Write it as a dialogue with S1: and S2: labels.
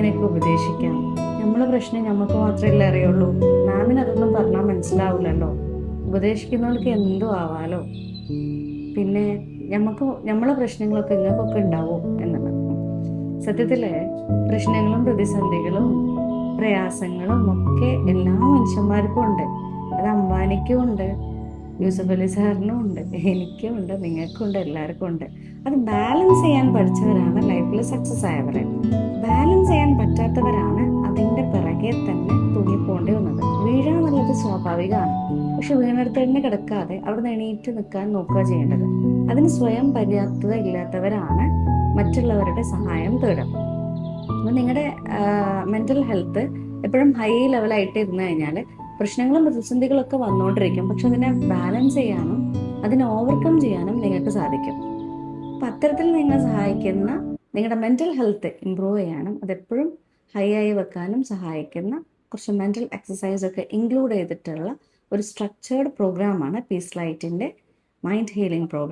S1: അങ്ങനെയൊക്കെ ഉപദേശിക്കാം. നമ്മളെ പ്രശ്നം നമുക്ക് മാത്രമല്ലേ അറിയുള്ളൂ. മാമിന് അതൊന്നും പറഞ്ഞാൽ മനസ്സിലാവില്ലല്ലോ. ഉപദേശിക്കുന്നവർക്ക് എന്തും ആവാലോ. പിന്നെ നമ്മളെ പ്രശ്നങ്ങളൊക്കെ നിങ്ങൾക്കൊക്കെ ഉണ്ടാവും എന്നുള്ളത്. സത്യത്തില് പ്രശ്നങ്ങളും പ്രതിസന്ധികളും പ്രയാസങ്ങളും ഒക്കെ എല്ലാ മനുഷ്യന്മാർക്കും ഉണ്ട്. അത് അംബാനിക്കും ഉണ്ട്, യൂസഫ് അലി സാറിനും ഉണ്ട്, എനിക്കും ഉണ്ട്, നിങ്ങൾക്കും ഉണ്ട്, എല്ലാവർക്കും ഉണ്ട്. അത് ബാലൻസ് ചെയ്യാൻ പഠിച്ചവരാണ് ലൈഫിൽ സക്സസ് ആയവരെ. ബാലൻസ് ചെയ്യാൻ പറ്റാത്തവരാണ് അതിന്റെ പിറകെ തന്നെ തൂങ്ങിപ്പോണ്ടി വന്നത്. വീഴാന്നുള്ളത് സ്വാഭാവികമാണ്. പക്ഷെ വീണെടുത്ത് തന്നെ കിടക്കാതെ അവിടെ നിന്ന് എണീറ്റ് നിൽക്കാൻ നോക്കുക ചെയ്യേണ്ടത്. അതിന് സ്വയം പര്യാപ്തത ഇല്ലാത്തവരാണ് മറ്റുള്ളവരുടെ സഹായം തേടുക. അപ്പൊ നിങ്ങളുടെ മെന്റൽ ഹെൽത്ത് എപ്പോഴും ഹൈ ലെവലായിട്ട് ഇരുന്ന് കഴിഞ്ഞാൽ പ്രശ്നങ്ങളും പ്രതിസന്ധികളൊക്കെ വന്നുകൊണ്ടിരിക്കും. പക്ഷെ അതിനെ ബാലൻസ് ചെയ്യാനും അതിനെ ഓവർകം ചെയ്യാനും നിങ്ങൾക്ക് സാധിക്കും. അപ്പൊ അത്തരത്തിൽ നിങ്ങളെ സഹായിക്കുന്ന നിങ്ങളുടെ മെന്റൽ ഹെൽത്ത് ഇമ്പ്രൂവ് ചെയ്യാനും അതെപ്പോഴും ഹൈ ആയി വെക്കാനും സഹായിക്കുന്ന കുറച്ച് മെന്റൽ എക്സസൈസ് ഒക്കെ ഇൻക്ലൂഡ് ചെയ്തിട്ടുള്ള ഒരു സ്ട്രക്ചേർഡ് പ്രോഗ്രാമാണ് പീസ് ലൈറ്റിന്റെ മൈൻഡ് ഹീലിംഗ് പ്രോഗ്രാം.